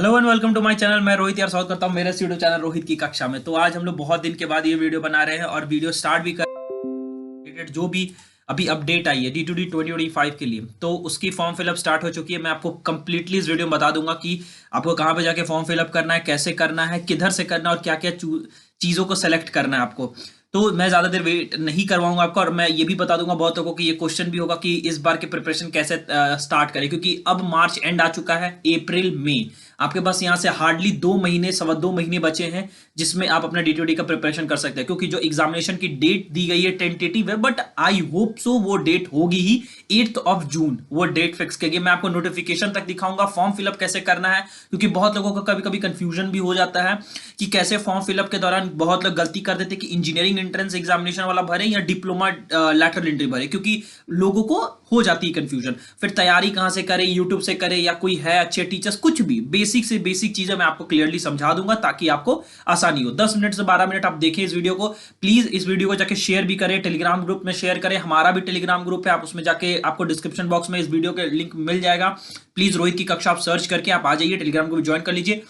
Hello and welcome to my channel. मैं रोहित यार स्वागत करता हूँ मेरे यूट्यूब चैनल रोहित की कक्षा में। तो आज हम लोग बहुत दिन के बाद ये वीडियो बना रहे हैं और वीडियो स्टार्ट भी कर related जो भी अभी अपडेट आई है D2D 2025 के लिए, तो उसकी फॉर्म फिलअप स्टार्ट हो चुकी है। मैं आपको कंप्लीटली इस वीडियो में बता दूंगा कि आपको कहाँ पे जाके फॉर्म फिलअप करना है, कैसे करना है, किधर से करना है और क्या क्या चीज़ों को सेलेक्ट करना है आपको। तो मैं ज़्यादा देर वेट नहीं करवाऊंगा आपको, और मैं ये भी बता दूंगा बहुत लोगों को कि ये क्वेश्चन भी होगा कि इस बार की प्रिपरेशन कैसे स्टार्ट करें, क्योंकि अब मार्च एंड आ चुका है, अप्रैल मई आपके पास यहाँ से हार्डली 2 महीने, सवा 2 महीने बचे हैं जिसमें आप अपना D2D का प्रिपरेशन कर सकते हैं। क्योंकि जो एग्जामिनेशन की डेट दी गई है टेंटेटिव है, बट आई होप सो वो डेट होगी ही 8 जून, वो डेट फिक्स की गई। मैं आपको नोटिफिकेशन तक दिखाऊंगा फॉर्म फिलअप कैसे करना है, क्योंकि बहुत लोगों को कभी कभी कंफ्यूजन भी हो जाता है कि कैसे फॉर्म फिलअप के दौरान बहुत लोग गलती कर देते कि इंजीनियरिंग एंट्रेंस एग्जामिनेशन वाला भरे या डिप्लोमा लैटरल एंट्री भरे, क्योंकि लोगों को हो जाती है कंफ्यूजन। फिर तैयारी कहां से करें, यूट्यूब से करें या कोई है अच्छे टीचर्स, कुछ भी बेसिक से बेसिक चीजें मैं आपको क्लियरली समझा दूंगा ताकि आपको आसानी हो। 10 मिनट से 12 मिनट आप देखें इस वीडियो को। प्लीज इस वीडियो को जाके शेयर भी करें, टेलीग्राम ग्रुप में शेयर करें। हमारा भी टेलीग्राम ग्रुप है, आप उसमें जाके आपको डिस्क्रिप्शन बॉक्स में इस वीडियो के लिंक मिल जाएगा। प्लीज रोहित की कक्षा आप सर्च करके आप आ जाइए, टेलीग्राम ग्रुप ज्वाइन कर लीजिए।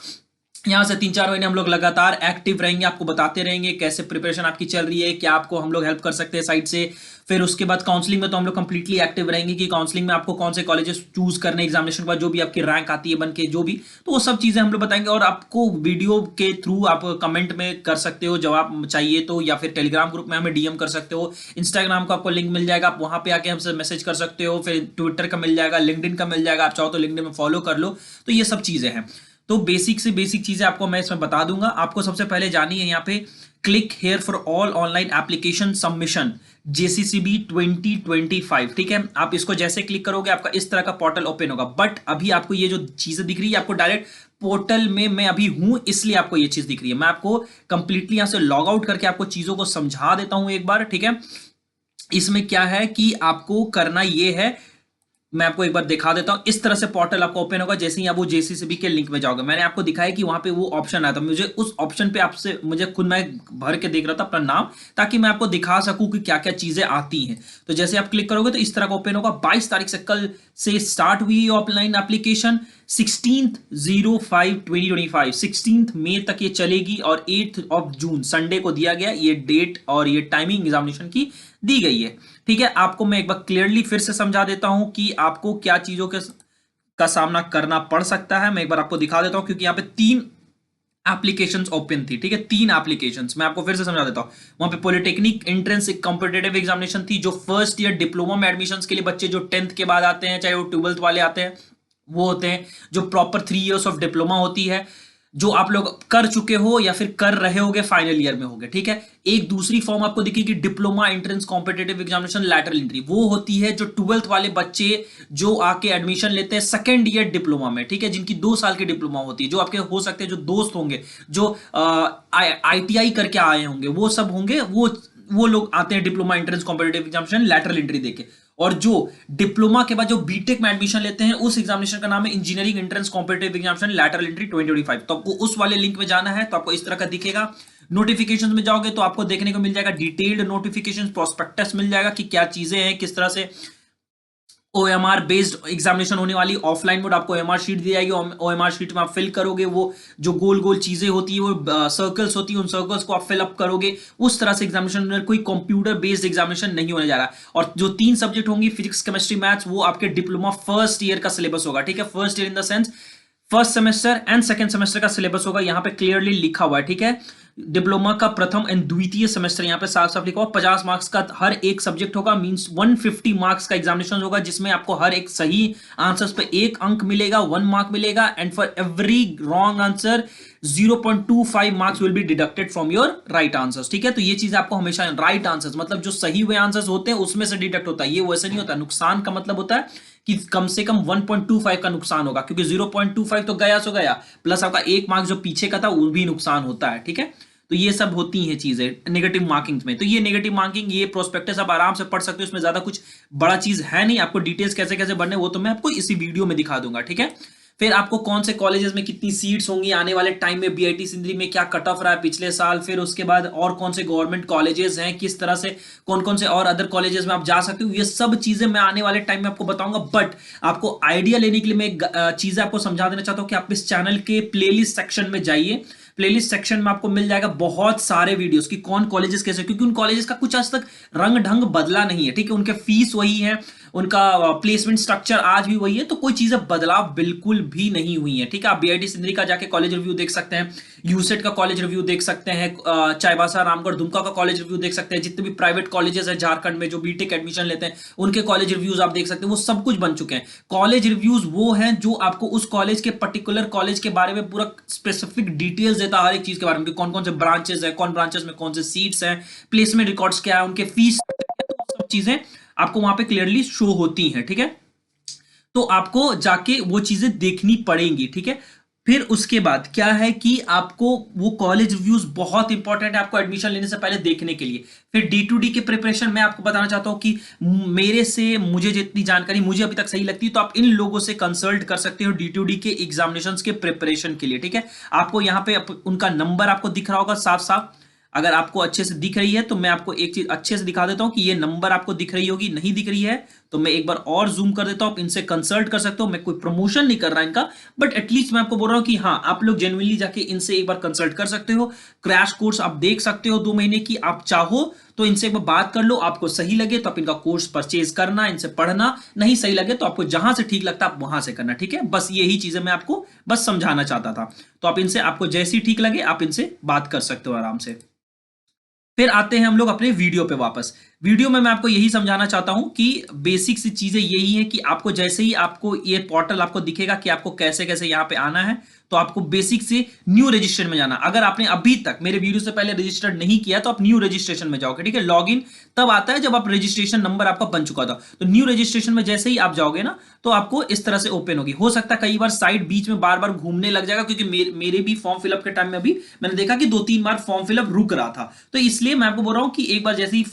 यहाँ से 3-4 महीने हम लोग लगातार एक्टिव रहेंगे, आपको बताते रहेंगे कैसे प्रिपरेशन आपकी चल रही है, क्या आपको हम लोग हेल्प कर सकते हैं साइड से। फिर उसके बाद काउंसलिंग में तो हम लोग कंप्लीटली एक्टिव रहेंगे कि काउंसलिंग में आपको कौन से कॉलेजेस चूज करने एग्जामिनेशन के बाद, जो भी आपकी रैंक आती है बन के, जो भी, तो वो सब चीजें हम लोग बताएंगे। और आपको वीडियो के थ्रू आप कमेंट में कर सकते हो जवाब चाहिए तो, या फिर टेलीग्राम ग्रुप में हमें डीएम कर सकते हो। इंस्टाग्राम का आपको लिंक मिल जाएगा, आप वहां पे आके हमसे मैसेज कर सकते हो। फिर ट्विटर का मिल जाएगा, लिंक्डइन का मिल जाएगा, आप चाहो तो लिंक्डइन में फॉलो कर लो। तो ये सब चीजें हैं। तो बेसिक से बेसिक चीजें आपको मैं इसमें बता दूंगा। आपको सबसे पहले जानी है यहाँ पे click here for all online application submission JCCB 2025, ठीक है। आप इसको जैसे क्लिक करोगे आपका इस तरह का पोर्टल ओपन होगा। बट अभी आपको ये जो चीजें दिख रही है, आपको डायरेक्ट पोर्टल में मैं अभी हूं इसलिए आपको ये चीज दिख रही है। मैं आपको कंप्लीटली यहां से लॉग आउट करके आपको चीजों को समझा देता हूं एक बार, ठीक है। इसमें क्या है कि आपको करना ये है, मैं आपको एक बार दिखा देता हूं। इस तरह से पोर्टल आपको ओपन होगा जैसे ही आप वो JCCB के लिंक में जाओगे। मैंने आपको दिखाया कि वहां पे वो ऑप्शन आया था, मुझे उस ऑप्शन पे आपसे मुझे खुद मैं भर के देख रहा था अपना नाम, ताकि मैं आपको दिखा सकूं कि क्या क्या चीजें आती हैं। तो जैसे आप क्लिक करोगे तो इस तरह का ओपन होगा। 22 तारीख से कल से स्टार्ट हुई ऑफलाइन एप्लीकेशन। 16/05/2025 16 मई तक ये चलेगी और 8 जून संडे को दिया गया ये डेट और ये टाइमिंग एग्जामिनेशन की दी गई है, ठीक है। आपको मैं एक बार क्लियरली फिर से समझा देता हूं कि आपको क्या चीजों के का सामना करना पड़ सकता है। मैं एक बार आपको दिखा देता हूं, क्योंकि यहां पे 3 एप्लीकेशंस ओपन थी, ठीक है। 3 एप्लीकेशंस मैं आपको फिर से समझा देता हूं। वहां पे पॉलिटेक्निक एंट्रेंस एक कॉम्पिटेटिव एग्जामिनेशन थी, जो फर्स्ट ईयर डिप्लोमा में एडमिशंस के लिए बच्चे जो 10th के बाद आते हैं, चाहे वो 12th वाले आते हैं, वो होते हैं। जो प्रॉपर 3 इयर्स ऑफ डिप्लोमा होती है, जो आप लोग कर चुके हो या फिर कर रहे होगे, फाइनल ईयर में होगे, ठीक है। एक दूसरी फॉर्म आपको दिखेगी diploma entrance competitive examination lateral entry, वो होती है जो 12th वाले बच्चे जो आके एडमिशन लेते हैं सेकंड ईयर डिप्लोमा में, ठीक है, जिनकी 2 साल की डिप्लोमा होती है। जो आपके हो सकते हैं जो दोस्त होंगे जो ITI करके आए होंगे, वो सब होंगे, वो लोग आते हैं diploma entrance competitive examination lateral entry देके। और जो डिप्लोमा के बाद जो बीटेक में एडमिशन लेते हैं, उस एग्जामिनेशन का नाम है engineering entrance competitive examination lateral entry 2025। तो आपको उस वाले लिंक में जाना है, तो आपको इस तरह का दिखेगा। नोटिफिकेशंस में जाओगे तो आपको देखने को मिल जाएगा डिटेल्ड नोटिफिकेशन, प्रोस्पेक्टस मिल जाएगा कि क्या चीजें हैं, किस तरह से OMR बेस्ड एग्जामिनेशन होने वाली। ऑफलाइन मोड आपको OMR शीट दी जाएगी, OMR शीट में आप फिल करोगे, वो जो गोल गोल चीजें होती है, वो सर्कल्स होती है, उन सर्कल्स को आप फिल अप करोगे। उस तरह से एग्जामिनेशन में कोई कंप्यूटर बेस्ड एग्जामिनेशन नहीं होने जा रहा। और जो 3 सब्जेक्ट होंगी, फिजिक्स, केमिस्ट्री, मैथ्स, वो आपके डिप्लोमा फर्स्ट ईयर का सिलेबस होगा, ठीक है। First year in the sense first semester and second semester का सिलेबस होगा, यहां पे क्लियरली लिखा हुआ है, ठीक है। डिप्लोमा का प्रथम एंड द्वितीय सेमेस्टर यहां पे साफ साफ लिखा हुआ। 50 मार्क्स का हर एक सब्जेक्ट होगा, मींस 150 मार्क्स का एग्जामिनेशन होगा, जिसमें आपको हर एक सही आंसर्स पे 1 अंक मिलेगा, 1 मार्क मिलेगा। And for every wrong answer 0.25 marks will be deducted from your right answers, ठीक है। तो ये चीज आपको हमेशा राइट आंसर्स मतलब जो सही हुए आंसर्स होते हैं उसमें से डिडक्ट होता है। ये वैसे नहीं होता। नुकसान का मतलब होता है कि कम से कम 1.25 का नुकसान होगा, क्योंकि 0.25 तो गया सो गया, प्लस आपका 1 मार्क्स जो पीछे का था वो भी नुकसान होता है, ठीक है। तो ये सब होती हैं चीजें नेगेटिव मार्किंग में। तो ये नेगेटिव मार्किंग, ये प्रोस्पेक्टस आप आराम से पढ़ सकते हो, इसमें ज्यादा कुछ बड़ा चीज है नहीं। आपको डिटेल्स कैसे कैसे बढ़ने वो तो मैं आपको इसी वीडियो में दिखा दूंगा, ठीक है। फिर आपको कौन से कॉलेजेस में कितनी सीट्स होंगी आने वाले टाइम में, बीआईटी सिंदरी में क्या कट ऑफ रहा है पिछले साल, फिर उसके बाद और कौन से गवर्नमेंट कॉलेजेस हैं, किस तरह से कौन कौन से और अदर कॉलेजेस में आप जा सकते हो, ये सब चीजें मैं आने वाले टाइम में आपको बताऊंगा। बट आपको आइडिया लेने के लिए मैं एक चीज आपको समझा देना चाहता हूं कि आप इस चैनल के प्लेलिस्ट सेक्शन में जाइए। प्लेलिस्ट सेक्शन में आपको मिल जाएगा बहुत सारे वीडियोस कि कौन कॉलेजेस कैसे, क्योंकि उन कॉलेजेस का कुछ आज तक रंग ढंग बदला नहीं है, ठीक है, उनके फीस वही है, उनका प्लेसमेंट स्ट्रक्चर आज भी वही है, तो कोई चीजें बदलाव बिल्कुल भी नहीं हुई है, ठीक है। आप बीआईटी सिंदरी का जाके कॉलेज रिव्यू देख सकते हैं, यूसेट का कॉलेज रिव्यू देख सकते हैं, चाईबासा रामगढ़ दुमका का कॉलेज रिव्यू देख सकते हैं, जितने भी प्राइवेट कॉलेजेस हैं झारखंड में जो बीटेक एडमिशन लेते हैं उनके कॉलेज रिव्यूज आप देख सकते हैं, वो सब कुछ बन चुके हैं। कॉलेज रिव्यूज वो हैं जो आपको उस कॉलेज के पर्टिकुलर कॉलेज के बारे में पूरा स्पेसिफिक डिटेल्स देता है, हर एक चीज के बारे में, कौन कौन से ब्रांचेस है, कौन ब्रांचेस में कौन से सीट्स हैं, प्लेसमेंट रिकॉर्ड्स क्या है, उनके फीस, सब चीजें आपको वहां पे क्लियरली शो होती हैं, ठीक है। तो आपको जाके वो चीजें देखनी पड़ेंगी, ठीक है। फिर उसके बाद क्या है कि आपको वो कॉलेज रिव्यूज बहुत इंपॉर्टेंट है आपको एडमिशन लेने से पहले देखने के लिए। फिर D2D के प्रिपरेशन में आपको बताना चाहता हूं कि मेरे से मुझे जितनी जानकारी मुझे अभी तक सही लगती है तो आप इन लोगों से कंसल्ट कर सकते हो D2D के एग्जामिनेशंस के प्रिपरेशन के लिए, ठीक है। आपको यहाँ पे उनका नंबर आपको दिख रहा होगा साफ साफ, अगर आपको अच्छे से दिख रही है तो मैं आपको एक चीज अच्छे से दिखा देता हूं कि ये नंबर आपको दिख रही होगी, नहीं दिख रही है तो मैं एक बार और जूम कर देता हूं, आप इनसे कंसल्ट कर सकते हो। मैं कोई प्रमोशन नहीं कर रहा इनका, बट एटलीस्ट मैं आपको बोल रहा हूं कि हाँ आप लोग जेन्युइनली जाके इनसे एक बार कंसल्ट कर सकते हो। क्रैश कोर्स आप देख सकते हो 2 महीने की, आप चाहो तो इनसे एक बार बात कर लो, आपको सही लगे तो आप इनका कोर्स परचेज करना, इनसे पढ़ना, नहीं सही लगे तो आपको जहां से ठीक लगता है आप वहां से करना, ठीक है। बस यही चीजें मैं आपको बस समझाना चाहता था। तो आप इनसे, आपको जैसी ठीक लगे आप इनसे बात कर सकते हो आराम से। फिर आते हैं हम लोग अपने वीडियो पे वापस। वीडियो में मैं आपको यही समझाना चाहता हूं कि बेसिक सी चीजें यही है कि आपको जैसे ही आपको ये पोर्टल आपको दिखेगा कि आपको कैसे कैसे यहां पे आना है, तो आपको बेसिक से न्यू रजिस्ट्रेशन में जाना। अगर आपने अभी तक मेरे वीडियो से पहले रजिस्टर्ड नहीं किया तो आप न्यू रजिस्ट्रेशन में जाओगे, ठीक है। लॉगिन तब आता है जब आप रजिस्ट्रेशन नंबर आपका बन चुका था, तो न्यू रजिस्ट्रेशन में जैसे ही आप जाओगे ना तो आपको इस तरह से ओपन होगी। हो सकता है कई बार साइट बीच में बार बार घूमने लग जाएगा, क्योंकि मेरे भी फॉर्म फिलअप के टाइम में अभी मैंने देखा कि 2-3 बार फॉर्म फिलअप रुक रहा था, तो इसलिए मैं आपको बोल रहा हूं कि एक बार जैसे ही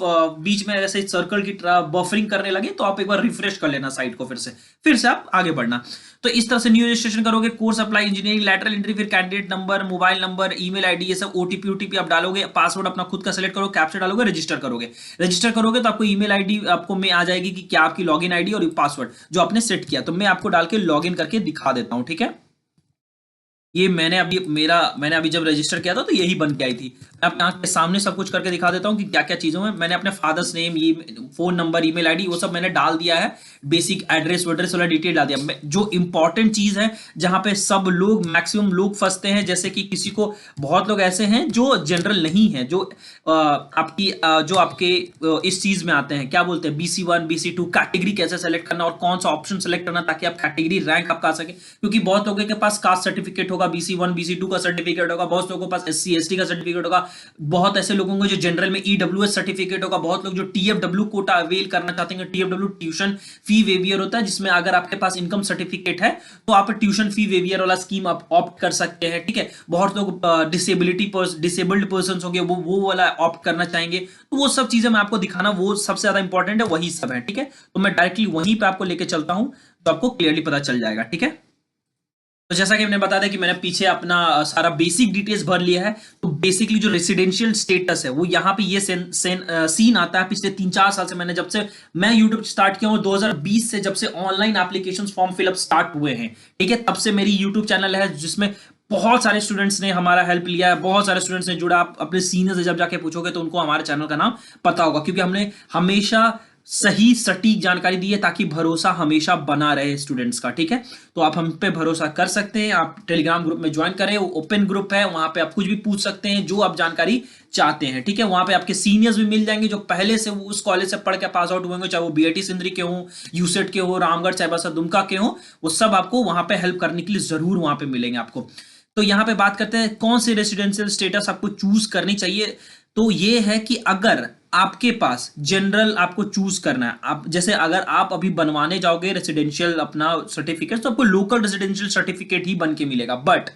बीच में ऐसे सर्कल की बफरिंग करने लगे तो आप एक बार रिफ्रेश कर लेना साइट को, फिर से आप आगे बढ़ना। तो इस तरह से न्यू रजिस्ट्रेशन करोगे, course apply, engineering, lateral entry, फिर candidate number, mobile number, email ID, ये सब ओटीपी आप डालोगे, पासवर्ड अपना खुद का सेलेक्ट करो, कैप्चा डालोगे, रजिस्टर करोगे तो आपको ईमेल आईडी आपको में आ जाएगी कि क्या आपकी लॉगिन आईडी और पासवर्ड जो आपने सेट किया, तो मैं आपको डाल के लॉगिन करके दिखा देता हूं, ठीक है। ये मैंने अभी जब रजिस्टर किया था तो यही बन के आई थी। मैं अपने आंख के सामने सब कुछ करके दिखा देता हूँ कि क्या क्या चीजों में मैंने अपने फादर्स नेम, ये फोन नंबर, ईमेल आईडी, वो सब मैंने डाल दिया है, बेसिक एड्रेस वेड्रेस वाला डिटेल डाल दिया। जो इंपॉर्टेंट चीज है जहां पे सब लोग, मैक्सिमम लोग फंसते हैं, जैसे कि किसी को, बहुत लोग ऐसे हैं जो जनरल नहीं है, जो आपके इस चीज में आते हैं, क्या बोलते हैं, BC1 BC2 कैटेगरी कैसे सेलेक्ट करना और कौन सा ऑप्शन सेलेक्ट करना ताकि आप कैटेगरी रैंक आपका आ सके। क्योंकि बहुत लोगों के पास कास्ट सर्टिफिकेट होगा, BC1 BC2 का सर्टिफिकेट होगा, बहुत लोगों के पास SC ST का सर्टिफिकेट होगा, बहुत ऐसे लोगों को जो जनरल में EWS सर्टिफिकेट होगा, बहुत लोग जो TFW कोटा अवेल करना चाहते हैं। TFW ट्यूशन फी वेवियर होता है, जिसमें अगर आपके पास इनकम सर्टिफिकेट है तो आप ट्यूशन फी वेवियर वाला स्कीम आप ऑप्ट कर सकते हैं, ठीक है। बहुत लोग डिसेबल्ड पर्सन होंगे, वो वाला ऑप्ट करना चाहेंगे, तो वो सब चीजें मैं आपको दिखाना, वो सबसे ज्यादा इंपॉर्टेंट है, वही सब है, ठीक है। तो मैं डायरेक्टली वहीं पे आपको लेके चलता हूं तो आपको क्लियरली पता चल जाएगा, ठीक है। तो जैसा कि मैंने बता दिया कि मैंने पीछे अपना सारा बेसिक डिटेल्स भर लिया है, तो बेसिकली जो रेसिडेंशियल स्टेटस है वो यहाँ पे ये सीन आता है। पिछले 3-4 साल से जब से मैं यूट्यूब स्टार्ट किया हूँ, 2020 से, जब से online applications form fill up start हुए हैं, ठीक है, तब से मेरी यूट्यूब चैनल है जिसमें बहुत सारे स्टूडेंट्स ने हमारा हेल्प लिया है, बहुत सारे स्टूडेंट्स ने जुड़ा। आप अपने सीनियर से जब जाके पूछोगे तो उनको हमारे चैनल का नाम पता होगा, क्योंकि हमने हमेशा सही सटीक जानकारी दी है ताकि भरोसा हमेशा बना रहे स्टूडेंट्स का, ठीक है। तो आप हम पे भरोसा कर सकते हैं, आप टेलीग्राम ग्रुप में ज्वाइन करें, वो ओपन ग्रुप है, वहां पे आप कुछ भी पूछ सकते हैं जो आप जानकारी चाहते हैं, ठीक है। वहां पे आपके सीनियर्स भी मिल जाएंगे जो पहले से उस कॉलेज से पढ़ के पास आउट हुए होंगे, चाहे वो बीआईटी सिंदरी के हो, यूसेट के हो, रामगढ़ चाईबासा दुमका के हो, वो सब आपको वहां पे हेल्प करने के लिए जरूर वहां पे मिलेंगे आपको। तो यहाँ पे बात करते हैं कौन से रेसिडेंशियल स्टेटस आपको चूज करनी चाहिए। तो ये है कि अगर आपके पास जनरल आपको चूज करना है, आप जैसे अगर आप अभी बनवाने जाओगे रेसिडेंशियल अपना सर्टिफिकेट तो आपको लोकल रेसिडेंशियल सर्टिफिकेट ही बन के मिलेगा। बट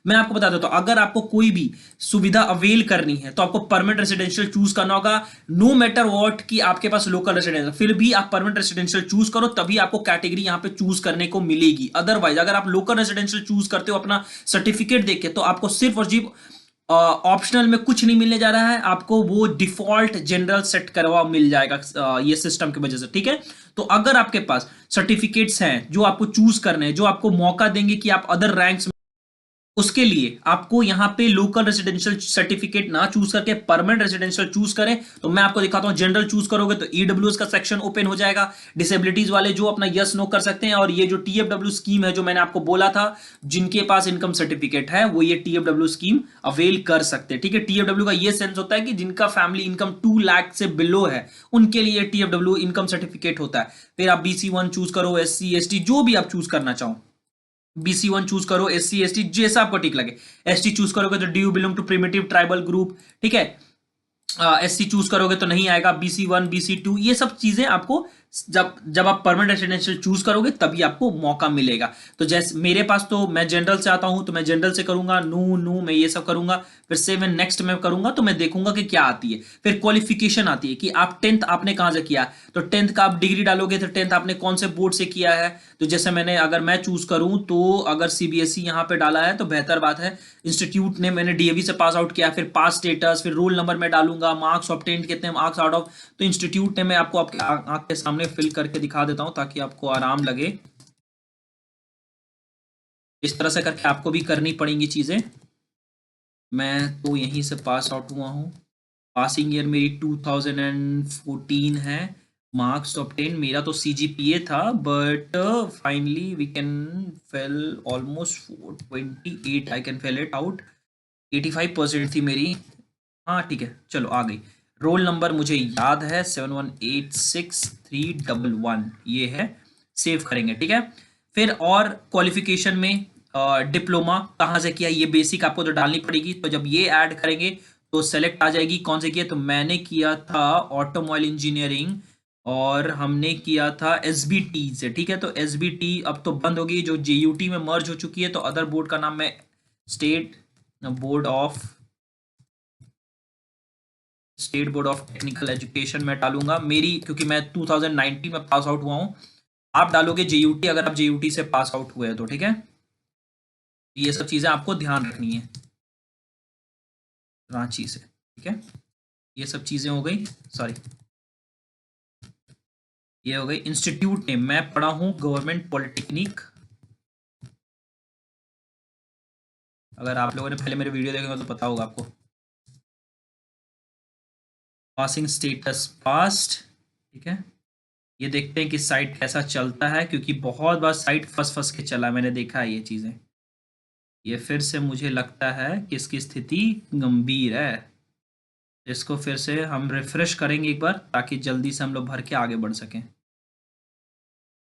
मैं आपको बता देता हूं, अगर आपको कोई भी सुविधा अवेल करनी है तो आपको परमानेंट रेसिडेंशियल चूज करना होगा, नो मैटर व्हाट कि आपके पास लोकल रेसिडेंशियल, फिर भी आप परमानेंट रेसिडेंशियल चूज करो, तभी आपको कैटेगरी यहां पे चूज करने को मिलेगी। अदरवाइज अगर आप लोकल रेसिडेंशियल चूज करते हो अपना सर्टिफिकेट देके, तो आपको सिर्फ और सिर्फ ऑप्शनल में कुछ नहीं मिलने जा रहा है, आपको वो डिफॉल्ट जनरल सेट करवा मिल जाएगा ये सिस्टम की वजह से, ठीक है। तो अगर आपके पास सर्टिफिकेट्स हैं जो आपको चूज करने हैं, जो आपको मौका देंगे कि आप अदर रैंक्स, उसके लिए आपको यहां पे लोकल रेसिडेंशियल सर्टिफिकेट ना चूज करके परमानेंट रेसिडेंशियल चूज करें। तो मैं आपको दिखाता हूं, जनरल चूज करोगे तो ईडब्ल्यूएस का सेक्शन ओपन हो जाएगा, डिसेबिलिटीज वाले जो अपना यस नो कर सकते हैं, और ये जो टीएफडब्ल्यू स्कीम है जो मैंने आपको बोला था, जिनके पास इनकम सर्टिफिकेट है वो ये टीएफडब्ल्यू स्कीम अवेल कर सकते हैं, ठीक है। टीएफडब्ल्यू का ये सेंस होता है कि जिनका फैमिली इनकम 2 लाख से बिलो है, उनके लिए टीएफडब्ल्यू इनकम सर्टिफिकेट होता है। फिर आप BC1 चूज करो, SC ST जो भी आप चूज करना चाहो, BC1 चूज करो, SC ST जैसा आपको ठीक लगे। ST चूज करोगे तो do you belong to primitive tribal group, ठीक है। SC चूज करोगे तो नहीं आएगा, BC1 BC2 ये सब चीजें आपको जब आप परमानेंट रेसिडेंशियल चूज करोगे तभी आपको मौका मिलेगा। तो जैसे मेरे पास, तो मैं जनरल से आता हूं तो मैं जनरल से करूंगा, नू मैं ये सब करूंगा, फिर से मैं नेक्स्ट में करूंगा तो मैं देखूंगा कि क्या आती है। फिर क्वालिफिकेशन आती है कि आप 10th आपने कहां से किया, तो 10th का आप डिग्री डालोगे तो 10th आपने कौन से बोर्ड से किया है। तो जैसे अगर मैं चूज करूं तो अगर CBSE यहां पे डाला है तो बेहतर बात है। इंस्टीट्यूट ने मैंने DAV से पास आउट किया, फिर पास स्टेटस, फिर रोल नंबर में डालूंगा, मार्क्स ऑब्टेन्ड कितने मार्क्स आउट ऑफ, तो इंस्टीट्यूट ने मैं आपको आपके आंख के सामने फिल करके दिखा देता हूं ताकि आपको आराम लगे। इस तरह से करके आपको भी करनी पड़ेंगी चीजें। मैं तो यहीं से पास आउट हुआ हूं, पासिंग ईयर मेरी 2014 है, मार्क्स ऑब्टेन मेरा तो CGPA था, but finally we can fill almost 428, I can fill it out, 85% थी मेरी। हाँ ठीक है, चलो आ गई। रोल नंबर मुझे याद है 71863111, ये है, सेव करेंगे, ठीक है। फिर और क्वालिफिकेशन में डिप्लोमा कहाँ से किया, ये बेसिक आपको तो डालनी पड़ेगी। तो जब ये ऐड करेंगे तो सेलेक्ट आ जाएगी कौन से किया, तो मैंने किया था ऑटोमोबाइल इंजीनियरिंग, और हमने किया था SBT से, ठीक है। तो SBT अब तो बंद होगी, जो JUT में मर्ज हो चुकी है। तो अदर बोर्ड का नाम मैं state board of technical education में डालूंगा मेरी, क्योंकि मैं 2019 में पास आउट हुआ हूं। आप डालोगे JUT अगर आप JUT से पास आउट हुए तो, ठीक है। ये सब चीजें आपको ध्यान रखनी है, रांची से, ठीक है। ये सब चीजें हो गई, सॉरी ये हो गई। इंस्टीट्यूट नेम मैं पढ़ा हूं गवर्नमेंट पॉलिटेक्निक, अगर आप लोगों ने पहले मेरे वीडियो देखे तो पता होगा आपको। पासिंग स्टेटस पास्ट, ठीक है। ये देखते हैं कि साइट कैसा चलता है, क्योंकि बहुत बार साइट फंस के चला, मैंने देखा है ये चीजें। ये फिर से मुझे लगता है कि इसकी स्थिति गंभीर है, इसको फिर से हम रिफ्रेश करेंगे एक बार, ताकि जल्दी से हम लोग भर के आगे बढ़ सकें।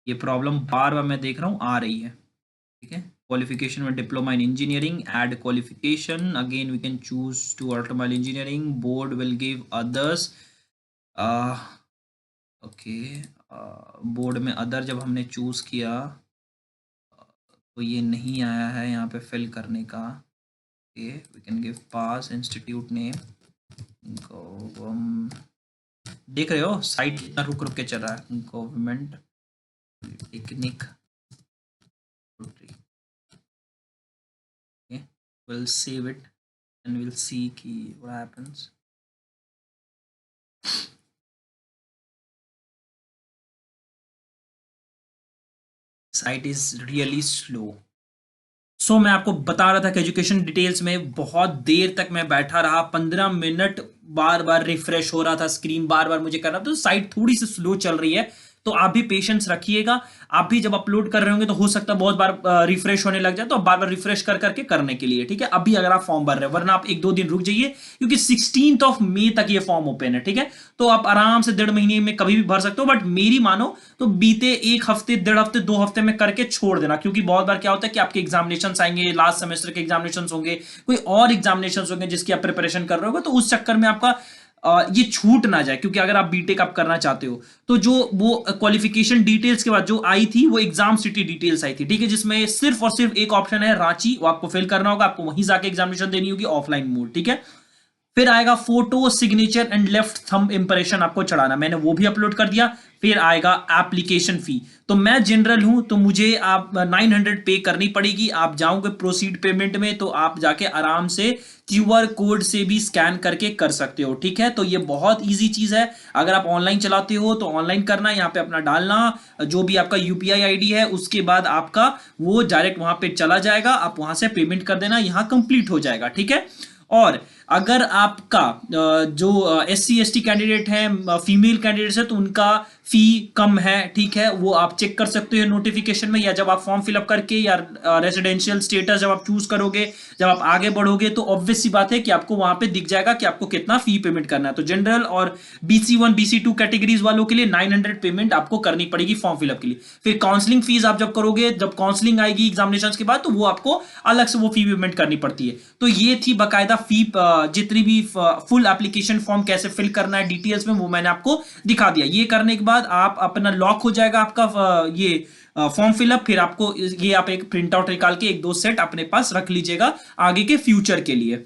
ये प्रॉब्लम बार बार मैं देख रहा हूँ आ रही है, ठीक है। क्वालिफिकेशन में diploma in engineering, add qualification, again we can choose to automobile engineering, board will give others, okay. Board में अदर जब हमने चूज किया तो ये नहीं आया है यहाँ पे फिल करने का, okay. We can give pass, institute name, देख रहे हो साइट कितना रुक के चल रहा है, government technique, we'll save it and we'll see what happens. Site is really slow. सो मैं आपको बता रहा था कि एजुकेशन डिटेल्स में बहुत देर तक मैं बैठा रहा, 15 मिनट बार बार रिफ्रेश हो रहा था स्क्रीन, बार बार मुझे कर रहा था, तो साइट थोड़ी सी स्लो चल रही है। तो आप भी पेशेंस रखिएगा, आप भी जब अपलोड कर रहे होंगे तो हो सकता है बहुत बार रिफ्रेश होने लग जाए, तो बार बार रिफ्रेश कर करके करने के लिए, ठीक है। अभी अगर आप फॉर्म भर रहे हैं, वरना आप 1-2 दिन रुक जाइए, क्योंकि 16 मई तक ये फॉर्म ओपन है, ठीक है। तो आप आराम से 1.5 महीने में कभी भी भर सकते हो, बट मेरी मानो तो बीते 1 हफ्ते, 1.5 हफ्ते, 2 हफ्ते में करके छोड़ देना, क्योंकि बहुत बार क्या होता है कि आपके एग्जामिनेशन आएंगे, लास्ट सेमेस्टर के एग्जामिनेशन होंगे, कोई और एग्जामिनेशन होंगे जिसकी आप प्रिपरेशन कर रहे हो, तो उस चक्कर में आपका ये छूट ना जाए, क्योंकि अगर आप बीटेक आप करना चाहते हो तो जो वो क्वालिफिकेशन डिटेल्स के बाद जो आई थी वो एग्जाम सिटी डिटेल्स आई थी, ठीक है, जिसमें सिर्फ और सिर्फ एक ऑप्शन है रांची, वो आपको फिल करना होगा, आपको वहीं जाके एग्जामिनेशन देनी होगी ऑफलाइन मोड, ठीक है। फिर आएगा photo signature and left thumb impression आपको चढ़ाना, मैंने वो भी अपलोड कर दिया। फिर आएगा एप्लीकेशन फी, तो मैं जनरल हूं तो मुझे आप 900 पे करनी पड़ेगी। आप जाओगे प्रोसीड पेमेंट में तो आप जाके आराम से क्यूआर कोड से भी स्कैन करके कर सकते हो, ठीक है। तो ये बहुत इजी चीज है, अगर आप ऑनलाइन चलाते हो तो ऑनलाइन करना, यहाँ पे अपना डालना जो भी आपका यूपीआई आईडी है, उसके बाद आपका वो डायरेक्ट वहां पे चला जाएगा, आप वहां से पेमेंट कर देना, यहाँ कंप्लीट हो जाएगा, ठीक है। और अगर आपका जो SC ST कैंडिडेट है, फीमेल कैंडिडेट्स है, तो उनका फी कम है, ठीक है, वो आप चेक कर सकते हो नोटिफिकेशन में, या जब आप फॉर्म फिलअप करके या रेजिडेंशियल स्टेटस जब आप चूज करोगे, जब आप आगे बढ़ोगे तो ऑब्वियस सी बात है कि आपको वहां पे दिख जाएगा कि आपको कितना फी पेमेंट करना है। तो जनरल और BC1 BC2 कैटेगरीज वालों के लिए 900 पेमेंट आपको करनी पड़ेगी फॉर्म फिलअप के लिए। फिर काउंसलिंग फीस आप जब करोगे, जब काउंसलिंग आएगी एग्जामिनेशन के बाद, तो वो आपको अलग से वो फी पेमेंट करनी पड़ती है। तो ये थी बाकायदा फी, जितनी भी फुल एप्लीकेशन फॉर्म कैसे फिल करना है डिटेल्स में, वो मैंने आपको दिखा दिया। ये करने के बाद आप अपना लॉक हो जाएगा आपका ये फॉर्म फिलअप। फिर आपको ये आप एक प्रिंट आउट निकाल के 1-2 सेट अपने पास रख लीजिएगा आगे के फ्यूचर के लिए।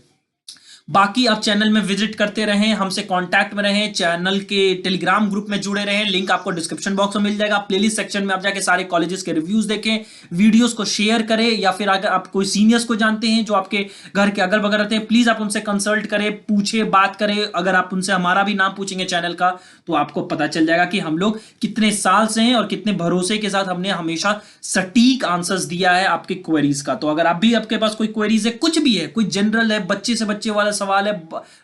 बाकी आप चैनल में विजिट करते रहें, हमसे कांटेक्ट में रहें, चैनल के टेलीग्राम ग्रुप में जुड़े रहें, लिंक आपको डिस्क्रिप्शन बॉक्स में मिल जाएगा। प्लेलिस्ट सेक्शन में आप जाके सारे कॉलेजेस के रिव्यूज देखें, वीडियोस को शेयर करें, या फिर अगर आप कोई सीनियर्स को जानते हैं जो आपके घर के अगल बगल रहते हैं, प्लीज आप उनसे कंसल्ट करें, पूछे, बात करें। अगर आप उनसे हमारा भी नाम पूछेंगे चैनल का तो आपको पता चल जाएगा कि हम लोग कितने साल से हैं और कितने भरोसे के साथ हमने हमेशा सटीक आंसर्स दिया है आपके क्वेरीज का। तो अगर आप भी, आपके पास कोई क्वेरीज है, कुछ भी है, कोई जनरल है, बच्चे से बच्चे वाला सवाल है,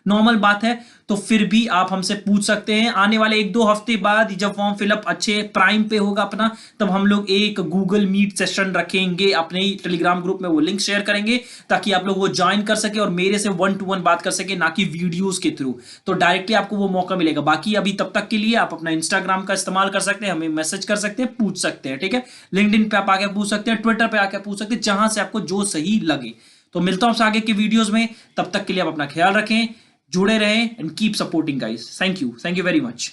नॉर्मल बात है, तो फिर भी आप हमसे पूछ सकते हैं। आने वाले 1-2 हफ्ते बाद जब फॉर्म फिलअप अच्छे प्राइम पे होगा अपना, तब हम लोग एक गूगल मीट सेशन रखेंगे अपने टेलीग्राम ग्रुप में, वो लिंक शेयर करेंगे ताकि आप लोग वो ज्वाइन कर सके और मेरे से 1-to-1 बात कर सके, ना कि वीडियोस के थ्रू। तो डायरेक्टली आपको वो मौका मिलेगा। बाकी अभी तब तक के लिए आप अपना इंस्टाग्राम का इस्तेमाल कर सकते हैं, हमें मैसेज कर सकते हैं, पूछ सकते हैं, ठीक है। लिंक्डइन पे आप आके पूछ सकते हैं, ट्विटर पे आके पूछ सकते हैं, जहां से आपको जो सही लगे। तो मिलता हूं आपसे आगे के वीडियोस में, तब तक के लिए आप अपना ख्याल रखें, जुड़े रहें, and keep supporting guys. Thank you very much.